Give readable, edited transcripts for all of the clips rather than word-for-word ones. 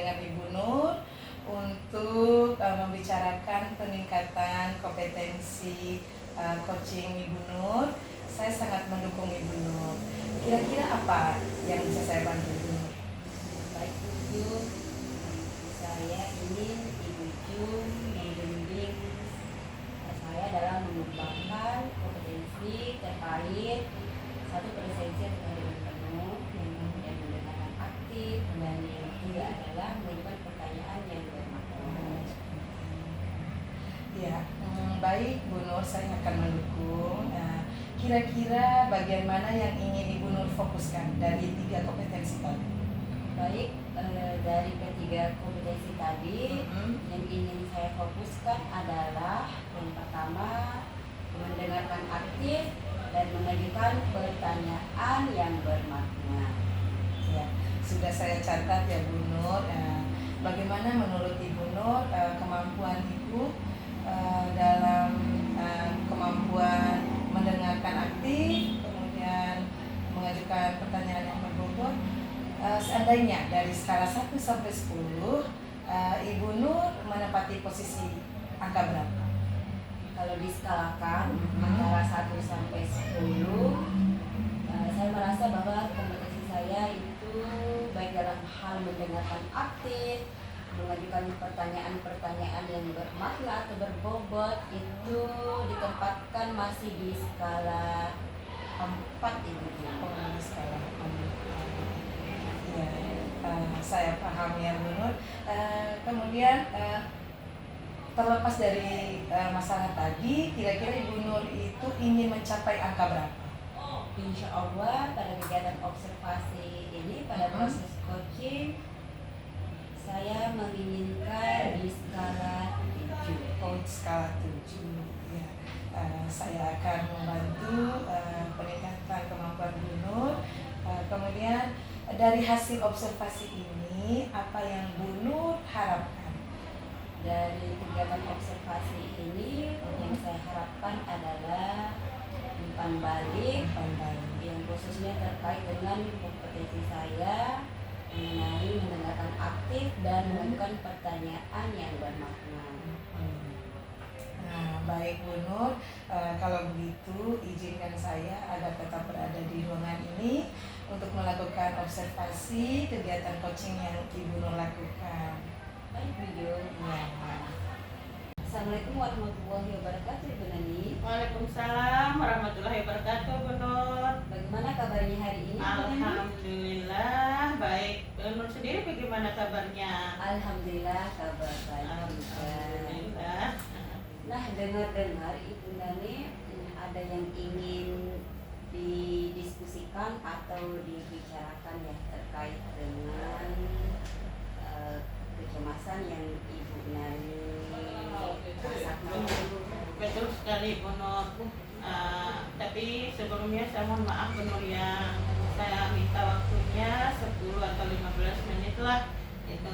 dengan Ibu Nur untuk membicarakan peningkatan kompetensi coaching Ibu Nur. Saya sangat mendukung Ibu Nur. Kira-kira apa yang bisa saya bantu Ibu Nur? Baik Ibu, saya ingin Ibu Jum membimbing saya dalam mengembangkan kompetensi terkait satu presensi dengan penuh, yang kemudian mendengarkan aktif, dan yang ketiga adalah mengajukan pertanyaan yang bermakna. Ya, baik Bu Nur, saya akan mendukung. Kira-kira bagian mana yang ingin Ibu Nur fokuskan dari 3 kompetensi tadi? Baik, dari ketiga kompetensi tadi, yang ingin saya fokuskan adalah yang pertama, mendengarkan aktif dan mengajukan pertanyaan yang bermakna. Ya, sudah saya catat ya Bu Nur. Bagaimana menurut Ibu Nur kemampuan Ibu dalam kemampuan mendengarkan aktif, kemudian mengajukan pertanyaan yang berbobot? Seandainya dari skala 1 sampai 10, Ibu Nur menempati posisi angka berapa? Kalau diskalakan antara 1 sampai 10, saya merasa bahwa kompetensi saya itu baik dalam hal mendengarkan aktif, mengajukan pertanyaan-pertanyaan yang bermakna atau berbobot itu ditempatkan masih di skala 4 Ibu. Skala 4. Ya, saya paham ya Bu Nur. Kemudian terlepas dari masalah tadi, kira-kira Ibu Nur itu ingin mencapai angka berapa? Insya Allah pada kegiatan observasi ini, pada proses coaching, saya menginginkan di skala 7. Oh, skala 7. Ya. Saya akan membantu peningkatan kemampuan Bu Nur. Kemudian dari hasil observasi ini, apa yang Bu Nur harapkan? Dari kegiatan observasi ini, yang saya harapkan adalah umpan balik yang khususnya terkait dengan kompetensi saya mengenai mendengarkan aktif dan mengajukan pertanyaan yang bermakna. Nah, baik Bu Nur, kalau begitu izinkan saya agar tetap berada di ruangan ini untuk melakukan observasi kegiatan coaching yang Ibu Nur lakukan. Baik Bu Jum. Assalamualaikum warahmatullahi wabarakatuh Ibu Nani. Waalaikumsalam warahmatullahi wabarakatuh Bu Nur. Bagaimana kabarnya hari ini Bu Nani? Alhamdulillah baik. Bu Nur sendiri bagaimana kabarnya? Alhamdulillah kabar baik juga. Alhamdulillah. Nah, dengar-dengar Ibu Nani ada yang ingin didiskusikan atau dibicarakan ya terkait dengan kecemasan yang Ibu Nani rasakan. Betul sekali Bu Nur. Tapi sebelumnya saya mohon maaf Bu Nur ya, saya minta waktunya 10 atau 15 menit lah. Itu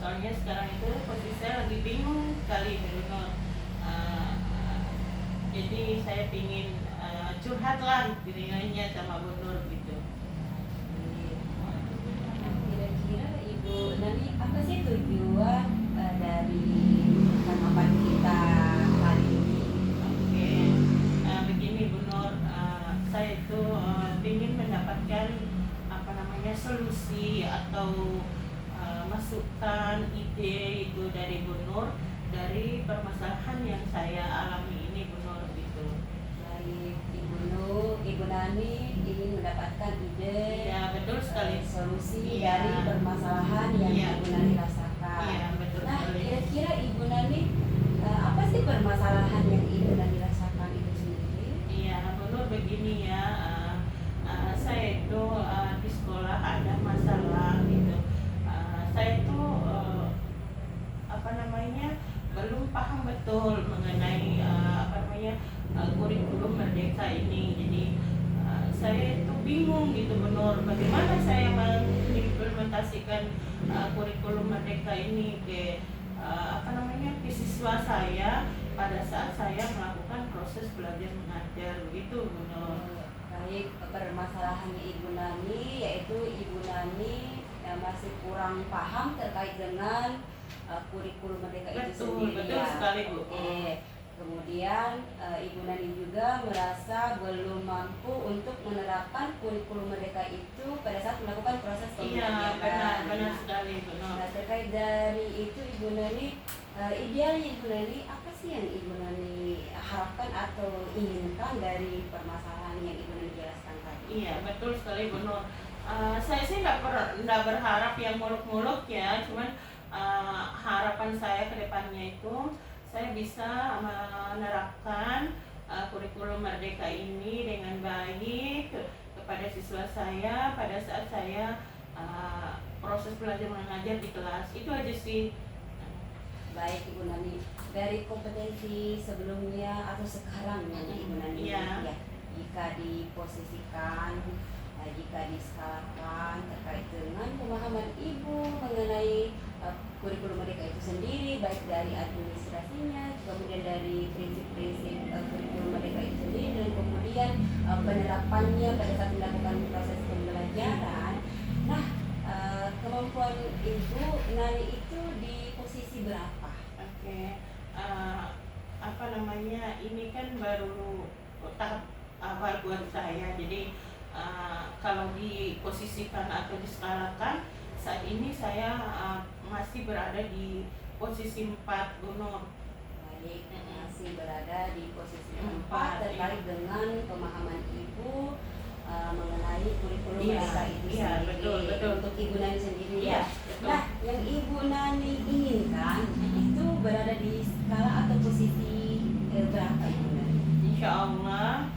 soalnya sekarang itu posisi saya lagi bingung sekali Bu Nur. Jadi saya pingin curhat lah dirinya sama Bu Nur gitu. Kira-kira Ibu Nani apa sih tujuan dari rekaman kita hari ini? Oke, begini Bu Nur, saya itu ingin mendapatkan solusi atau masukan ide itu dari Bu Nur dari permasalahan yang saya alami ini Bu Nur gitu. Baik Ibu Nani ingin mendapatkan ide, Ya betul sekali, solusi ya, dari permasalahan yang ya, Ibu Nani rasakan. Iya betul Nah, sekali. kira-kira Ibu Nani apa sih permasalahan yang Ibu Nani rasakan itu sendiri? Iya Bu Nur begini ya, saya itu di sekolah ada masalah gitu. Saya itu belum paham betul mengenai kurikulum merdeka ini. Jadi saya itu bingung gitu Bu Nur, bagaimana saya mengimplementasikan kurikulum merdeka ini ke ke siswa saya pada saat saya melakukan proses belajar mengajar begitu Bu Nur. Baik, permasalahannya Ibu Nani yaitu Ibu Nani masih kurang paham terkait dengan kurikulum Merdeka itu Betul, sendiri. betul ya. sekali, Bu. Oke. Kemudian Ibu Nani juga merasa belum mampu untuk menerapkan kurikulum Merdeka itu pada saat melakukan proses Iya, pembelajaran. benar Nah, sekali, benar. nah, terkait dari itu Ibu Nani, idealnya Ibu Nani apa sih yang Ibu Nani harapkan atau inginkan dari permasalahan yang Ibu Nani jelaskan tadi? Iya, betul sekali, Bu Nur. Saya sih nggak berharap yang muluk-muluk ya, cuman harapan saya ke depannya itu saya bisa menerapkan kurikulum Merdeka ini dengan baik kepada siswa saya pada saat saya proses belajar mengajar di kelas. Itu aja sih. Baik Ibu Nani, dari kompetensi sebelumnya atau sekarang yang Ibu Nani Iya. ya, jika diposisikan, jika diskalakan terkait dengan pemahaman Ibu mengenai kurikulum Merdeka itu sendiri, baik dari administrasinya, kemudian dari prinsip-prinsip kurikulum Merdeka itu sendiri, dan kemudian penerapannya pada saat melakukan proses pembelajaran. Nah, kemampuan Ibu Nani itu di posisi berapa? Oke, apa namanya, ini kan baru tahap awal buat saya. Jadi kalau diposisikan atau diskalakan, saat ini saya masih berada di posisi 4, Bu Nur. Baik, masih berada di posisi 4 4, terkait dengan pemahaman Ibu mengenai kurikulum Iya, Merdeka itu iya, sendiri. betul. Untuk Ibu Nani sendiri Iya, ya. betul. Nah, yang Ibu Nani inginkan itu berada di skala atau posisi berapa Ibu Nani? Insya Allah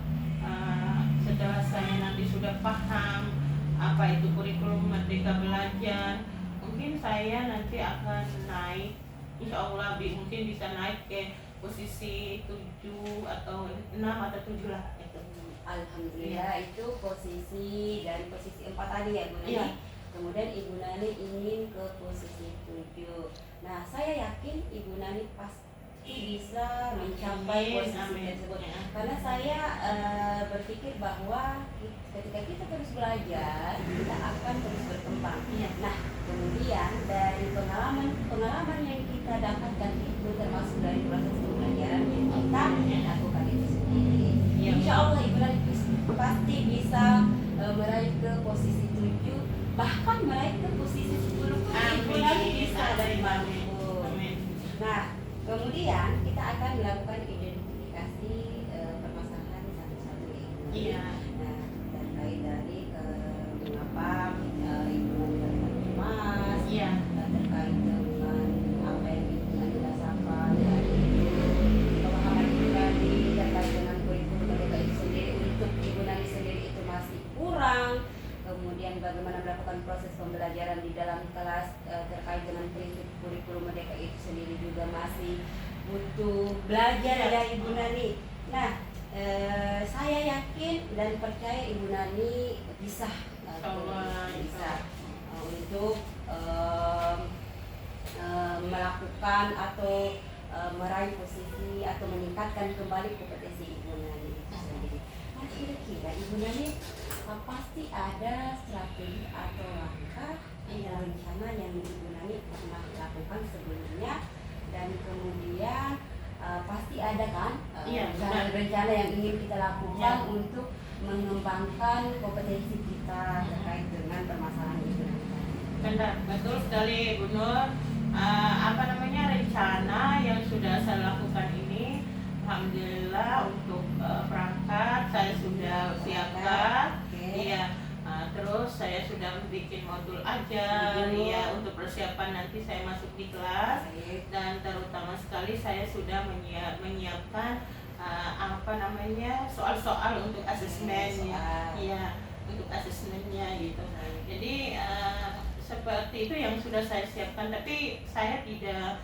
setelah saya nanti sudah paham apa itu kurikulum Merdeka Belajar, mungkin saya nanti akan naik, insya Allah mungkin bisa naik ke posisi 7 atau 6 atau 7 lah itu. Alhamdulillah itu posisi dari posisi 4 tadi ya Bu Nani. Iya. Kemudian Ibu Nani ingin ke posisi 7. Nah, saya yakin Ibu Nani pasti bisa mencapai posisi Amin. tersebut. Ya. Karena saya berpikir bahwa ketika kita terus belajar, kita akan terus berkembang. Iya. Nah, kemudian dari pengalaman yang kita dapatkan itu termasuk dari proses pembelajaran yang kita lakukan itu sendiri. Iya. Insya Allah Ibu Nani pasti bisa meraih ke posisi 7, bahkan meraih ke posisi 10 pun Ibu Nani bisa dari mampu. Amin. Nah, kemudian kita akan melakukan identifikasi permasalahan satu-satu ya Ibu Nani. Iya. Nah, terkait dari mengapa Ibu Nani merasa cemas, Iya. terkait dengan apa yang Ibu Nani rasakan dari pemahaman Ibu Nani terkait dengan kurikulum Merdeka itu sendiri, untuk Ibu Nani sendiri itu masih kurang. Kemudian bagaimana melakukan proses pembelajaran di dalam kelas terkait dengan prinsip kurikulum Merdeka itu sendiri juga masih butuh belajar ya Ibu Nani. Nah, saya yakin dan percaya Ibu Nani bisa untuk melakukan atau meraih posisi atau meningkatkan kembali kompetensi Ibu Nani itu sendiri. Nah, kira-kira Ibu Nani pasti ada strategi atau langkah rencana yang Ibu Nani pernah lakukan sebelumnya, dan kemudian pasti ada kan rencana yang ingin kita lakukan untuk mengembangkan kompetensi kita terkait dengan permasalahan itu. Benar, betul sekali Bu Nur. Rencana yang sudah saya lakukan ini, alhamdulillah untuk perangkat saya sudah siapkan. Iya. Terus saya sudah bikin modul ajar ya untuk persiapan nanti saya masuk di kelas, dan terutama sekali saya sudah menyiapkan soal-soal untuk asesmennya, ya untuk asesmennya gitu. Jadi seperti itu yang sudah saya siapkan, tapi saya tidak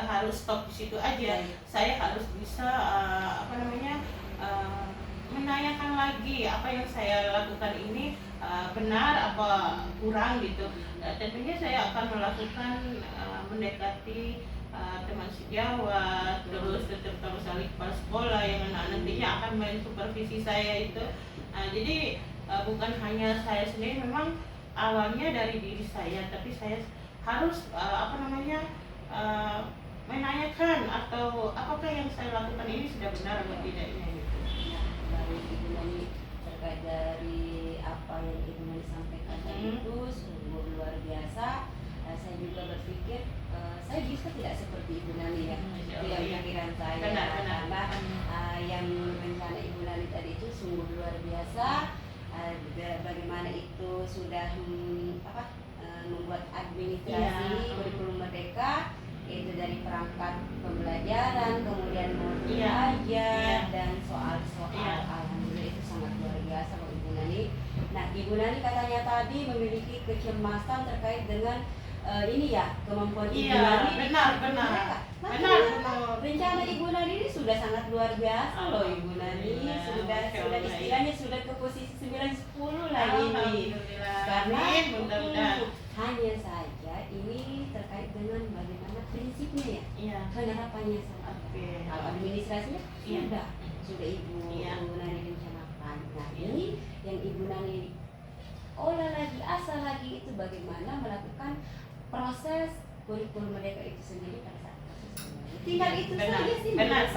harus stop di situ aja. Saya harus bisa menanyakan lagi apa yang saya lakukan ini benar apa kurang gitu. Tentunya saya akan melakukan mendekati teman sejawat, terus terutama sekali kepala sekolah yang nantinya akan mensupervisi saya itu. Jadi bukan hanya saya sendiri, memang awalnya dari diri saya, tapi saya harus menanyakan atau apakah yang saya lakukan ini sudah benar atau tidaknya gitu. Nah, dari Ibu Nani terkait dari apa yang Ibu Nani sampaikan tadi itu sungguh luar biasa. Saya juga berpikir saya bisa tidak seperti Ibu Nani ya. Itu yang pikiran saya. Karena yang rencana Ibu Nani tadi itu sungguh luar biasa. Bagaimana itu sudah membuat administrasi kurikulum merdeka, itu dari perangkat pembelajaran, kemudian mau belajar dan soal-soal alhamdulillah itu sangat luar biasa Ibu Nani. Nah, Ibu Nani katanya tadi memiliki kecemasan terkait dengan ini ya, kemampuan Ibu Nani. Benar. Rencana Ibu Nani ini sudah sangat luar biasa loh Ibu Nani. Sudah istilahnya sudah ke posisi 9-10 lah ini. Karena hanya saja ini terkait dengan bagaimana prinsipnya ya, penerapannya saja. Kalau administrasinya sudah Ibu Nani rencanakan. Nah, ini yang Ibu Nani olah lagi, asal lagi itu bagaimana melakukan proses kurikulum merdeka itu sendiri pada saat kasusnya. Tinggal itu saja sih. Benar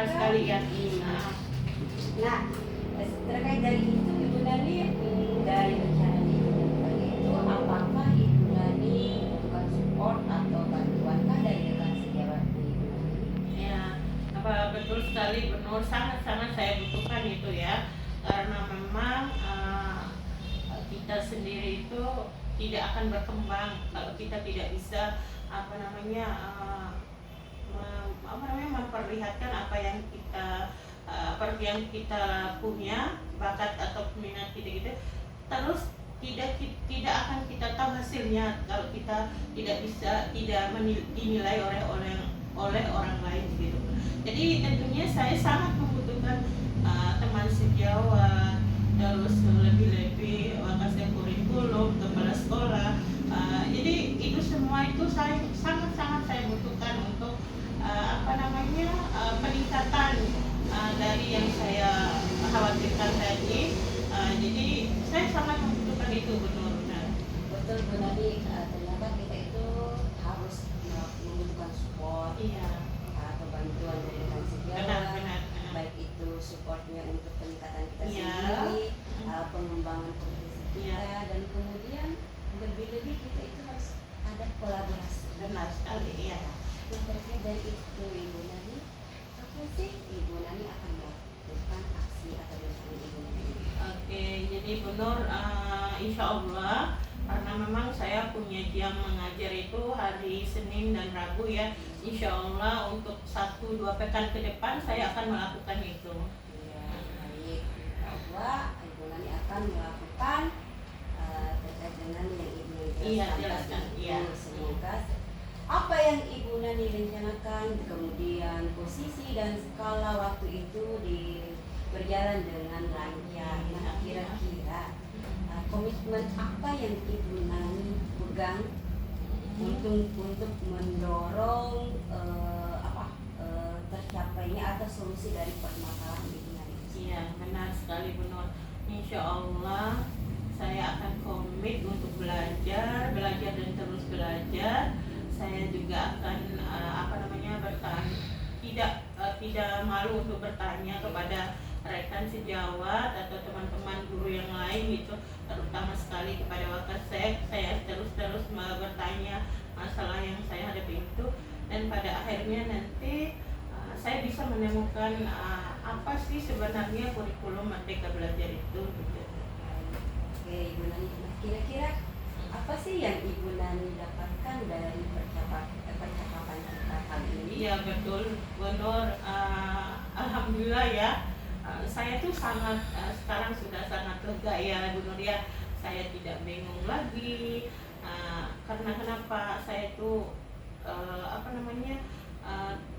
sekali ya. Nah, terkait dari itu Ibu Nani dari rencana Ibu Nani itu apakah Ibu Nani membutuhkan support atau bantuankah dari rekan sejawat Ibu Nani? Ya, betul sekali benar, sangat saya butuhkan itu ya, karena memang kita sendiri itu tidak akan berkembang kalau kita tidak bisa memperlihatkan apa yang kita punya, bakat atau minat kita gitu. Terus tidak akan kita tahu hasilnya kalau kita tidak dinilai oleh orang lain gitu. Jadi tentunya saya sangat membutuhkan teman sejawat, terus lebih wakasnya kurikulum, kepala sekolah. Jadi itu semua itu sangat saya butuhkan untuk peningkatan dari yang saya khawatirkan tadi. Jadi saya sangat membutuhkan itu benar. Betul Bu Nani, ternyata kita itu harus membutuhkan support atau bantuan dari rekan sejawat. Benar. Baik itu supportnya untuk peningkatan kita sendiri, pengembangan kompetensi kita, dan kemudian lebih-lebih kita itu harus ada kolaborasi. Benar sekali ya. Nah, terkait dari itu Ibu Nani, apa sih Ibu Nani akan melakukan aksi atau rencana Ibu Nani? Oke, jadi benar, insya Allah karena memang saya punya jam mengajar itu hari Senin dan Rabu ya. Insya Allah untuk 1-2 pekan ke depan saya akan melakukan itu. Ya, baik. Bahwa Ibu Nani akan melakukan terkait dengan yang Ibu Nani jelaskan. Semoga apa yang Ibu Nani rencanakan, kemudian posisi dan skala waktu itu berjalan dengan lancar. Nah, kira-kira komitmen apa yang Ibu Nani pegang untuk mendorong tercapainya atau solusi dari permasalahan Ibu Nani? Iya, benar sekali benar. Insya Allah saya akan komit untuk belajar dan terus belajar. Saya juga akan tidak malu untuk bertanya kepada rekan sejawat atau teman-teman guru yang lain gitu, terutama sekali kepada wakasek. Saya terus bertanya masalah yang saya hadapi itu, dan pada akhirnya nanti saya bisa menemukan apa sih sebenarnya kurikulum Merdeka Belajar itu gitu. Oke Ibu Nani, kira-kira apa sih yang Ibu Nani dapatkan dari percakapan kita kali ini? Iya betul, benar. Alhamdulillah ya. Saya tuh sekarang sudah sangat lega ya Bu Nur ya. Saya tidak bingung lagi. Karena kenapa saya tuh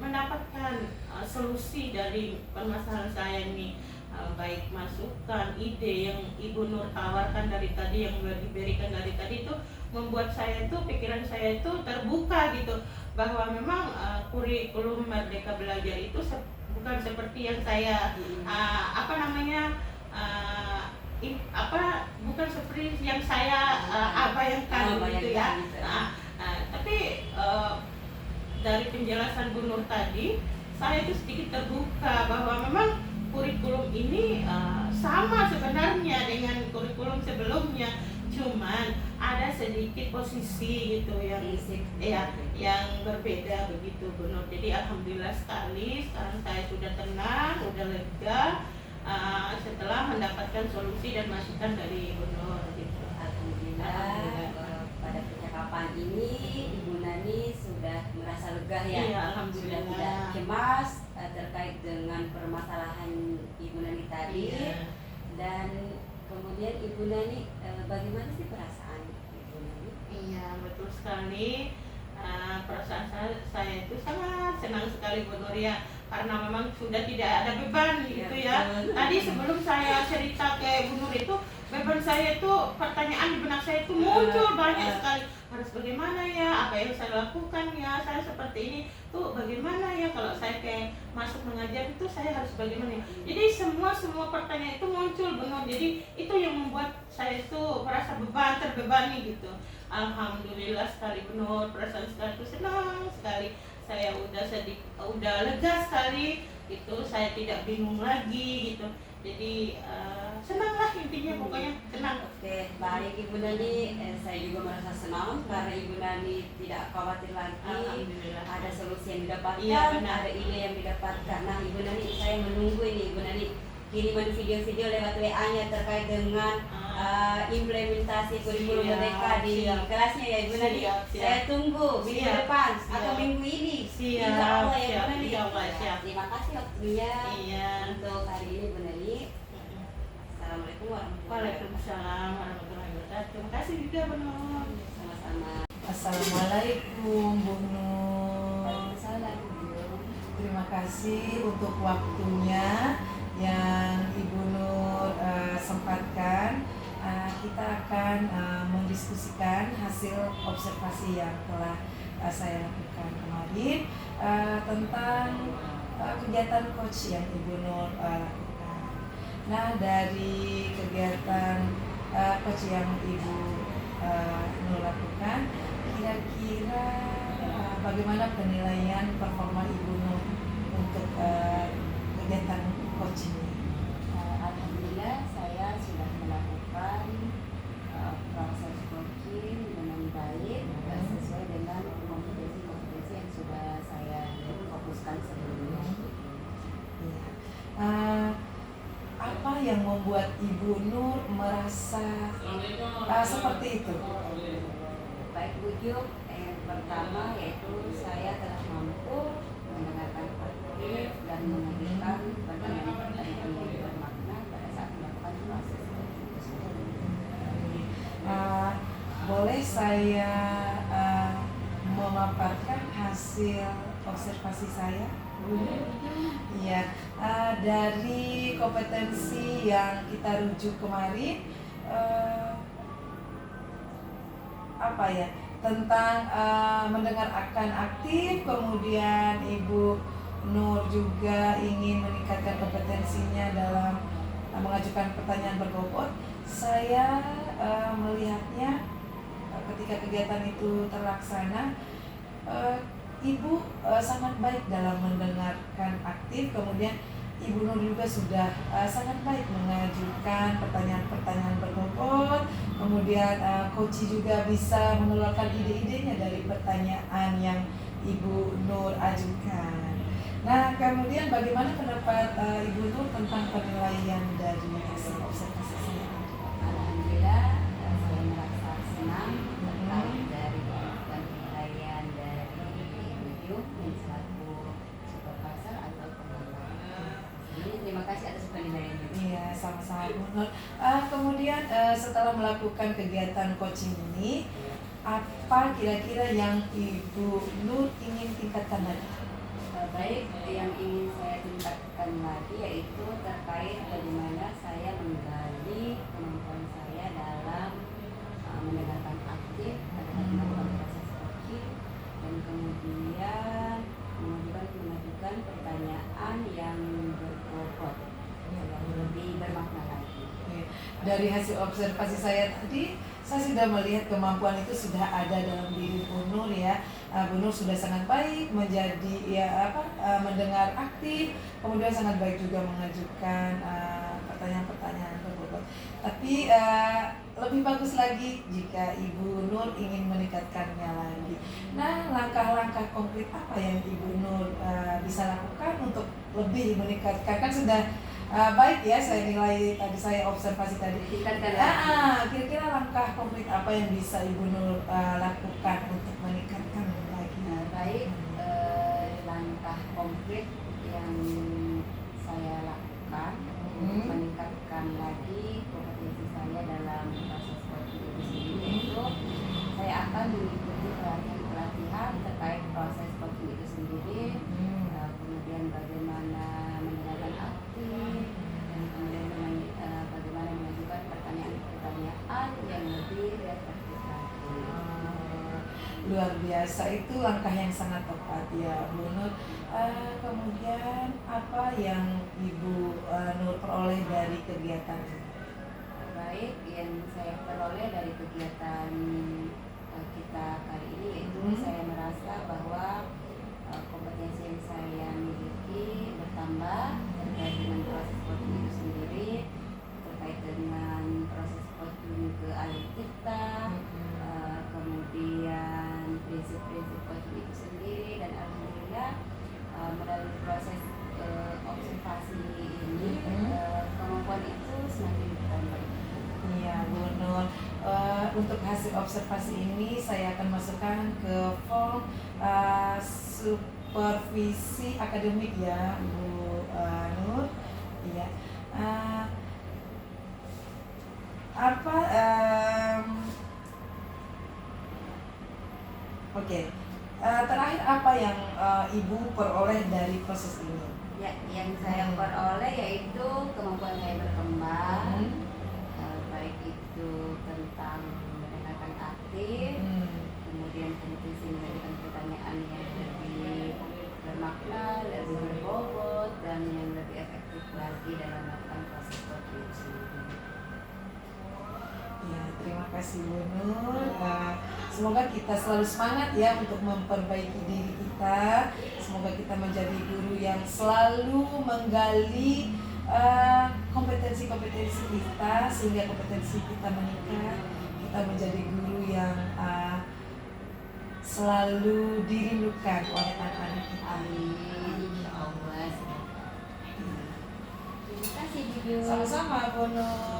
mendapatkan solusi dari permasalahan saya ini, baik masukan, ide yang Ibu Nur tawarkan dari tadi, yang sudah diberikan dari tadi itu membuat saya tuh, pikiran saya itu terbuka gitu, bahwa memang kurikulum Merdeka Belajar itu bukan seperti yang saya bukan seperti yang saya bayangkan gitu ya. Tapi dari penjelasan Bu Nur tadi, saya itu sedikit terbuka bahwa memang kurikulum ini sama sebenarnya dengan kurikulum sebelumnya, cuman ada sedikit posisi gitu yang berbeda begitu Bu Nur. Jadi alhamdulillah sekali sekarang saya sudah tenang, sudah lega setelah mendapatkan solusi dan masukan dari Bu Nur gitu. Alhamdulillah. Pada percakapan ini Ibu Nani sudah merasa lega ya. Iya, alhamdulillah. Sudah tidak cemas terkait dengan permasalahan Ibu Nani tadi. Iya. Dan kemudian Ibu Nani, bagaimana sih perasaan Ibu Nani? Iya, betul sekali. Perasaan saya itu sangat senang sekali Bu Nur ya, karena memang sudah tidak ada beban gitu ya. Tadi sebelum saya cerita ke Bu Nur itu, beban saya itu, pertanyaan di benak saya itu muncul banyak sekali. Harus bagaimana ya, apa yang saya lakukan ya, saya seperti ini tuh bagaimana ya, kalau saya kayak masuk mengajar itu saya harus bagaimana ya. Jadi semua pertanyaan itu muncul Bu Nur. Jadi itu yang membuat saya itu merasa terbebani gitu. Alhamdulillah sekali Bu Nur, perasaan sekali senang sekali. Saya udah lega sekali gitu, saya tidak bingung lagi gitu. Jadi senanglah intinya, pokoknya senang. Oke, baik Ibu Nani, saya juga merasa senang karena Ibu Nani tidak khawatir lagi. Alhamdulillah. Ada solusi yang didapatkan, Iya, benar. ada ide yang didapatkan. Nah Ibu Nani, saya menunggu ini Ibu Nani kiriman video-video lewat WA-nya terkait dengan implementasi kurikulum Merdeka di kelasnya ya Ibu Nani. Siap. Saya tunggu minggu depan atau Siap. minggu ini. Siap. Insya Allah ya Siap. Ibu Nani. Insya Allah, siap. Terima kasih waktunya Iya. untuk hari ini Ibu Nani. Assalamualaikum warahmatullahi wabarakatuh. Waalaikumsalam warahmatullahi wabarakatuh. Terima kasih juga Bu Nur. Sama-sama. Assalamualaikum Bu Nur. Waalaikumsalam. Terima kasih untuk waktunya yang Ibu Nur sempatkan. Kita akan mendiskusikan hasil observasi yang telah saya lakukan kemarin tentang kegiatan coach yang Ibu Nur lakukan. Nah, dari kegiatan coach yang Ibu Nur lakukan, kira-kira bagaimana penilaian performa Ibu Nur untuk kegiatan coach ini? Alhamdulillah saya sudah melakukan proses coaching dengan baik sesuai dengan kompetensi yang sudah saya fokuskan sebelumnya. Apa yang membuat Ibu Nur merasa seperti itu? Baik bujuk yang pertama yaitu saya telah mampu mendengarkan aktif dan memberikan pertanyaan-pertanyaan yang bermakna pada saat melakukan proses coaching tersebut. Boleh saya memaparkan hasil observasi saya? Iya, dari kompetensi yang kita rujuk kemarin, tentang mendengar akan aktif, kemudian Ibu Nur juga ingin meningkatkan kompetensinya dalam mengajukan pertanyaan berbobot. Saya melihatnya ketika kegiatan itu terlaksana, Ibu sangat baik dalam mendengarkan aktif, kemudian Ibu Nur juga sudah sangat baik mengajukan pertanyaan-pertanyaan berbobot, kemudian coach juga bisa mengeluarkan ide-idenya dari pertanyaan yang Ibu Nur ajukan. Nah, kemudian bagaimana pendapat Ibu Nur tentang penilaian dari hasil observasi saya? Alhamdulillah saya merasa senang terkait dari penilaian dari Ibu yang selaku supervisor atau pengawas. Terima kasih atas penilaiannya. Iya, sama-sama Bu Nur. Kemudian setelah melakukan kegiatan coaching ini, apa kira-kira yang Ibu Nur ingin tingkatkan lagi? Baik, yang ingin saya tingkatkan lagi yaitu terkait bagaimana saya menggali kemampuan saya dalam mendengarkan aktif pada saat melakukan proses coaching dan kemudian mengajukan pertanyaan yang berbobot yang lebih bermakna lagi. dari hasil observasi saya tadi, saya sudah melihat kemampuan itu sudah ada dalam diri Bu Nur ya. Bu Nur sudah sangat baik menjadi mendengar aktif, kemudian sangat baik juga mengajukan pertanyaan-pertanyaan berbobot. Tapi lebih bagus lagi jika Ibu Nur ingin meningkatkannya lagi. Nah, langkah-langkah konkret apa yang Ibu Nur bisa lakukan untuk lebih meningkatkan? Kan sudah baik ya, saya nilai tadi, saya observasi tadi. Kira-kira langkah konkret apa yang bisa Ibu Nur lakukan untuk meningkatkan lagi? Baik, langkah konkret yang saya lakukan untuk meningkatkan lagi kompetensi saya dalam proses coaching itu sendiri, yaitu saya akan mengikuti pelatihan terkait proses coaching itu sendiri, kemudian bagaimana mendengarkan aktif, dan kemudian bagaimana mengajukan pertanyaan-pertanyaan yang lebih efektif lagi. Luar biasa, itu langkah yang sangat tepat ya Bu Nur. Kemudian apa yang Ibu Nur peroleh dari kegiatan ini? Baik, yang saya peroleh dari kegiatan kita kali ini yaitu saya merasa bahwa kompetensi yang saya miliki bertambah terkait dengan proses coaching itu sendiri, terkait dengan proses coaching ke ahli kita, kemudian prinsip-prinsip coaching itu sendiri, dan alhamdulillah melalui proses observasi ini kemampuan itu semakin bertambah. Iya Bu Nur, untuk hasil observasi ini saya akan masukkan ke form supervisi akademik ya Bu Nur. Iya. Terakhir apa yang Ibu peroleh dari proses ini? Ya, yang saya peroleh yaitu kemampuan saya berkembang, baik itu tentang mendengarkan aktif, kemudian kompetensi mengajukan pertanyaan yang lebih bermakna, lebih berbobot, dan yang lebih efektif lagi dalam melakukan proses coaching sendiri. Ya, terima kasih Bu Nur. Semoga kita selalu semangat ya untuk memperbaiki diri kita. Semoga kita menjadi guru yang selalu menggali kompetensi-kompetensi kita, sehingga kompetensi kita meningkat. Kita menjadi guru yang selalu dirindukan oleh anak-anak kita. Amin, insya Allah. Terima kasih Bu. Sama-sama Bu Nur.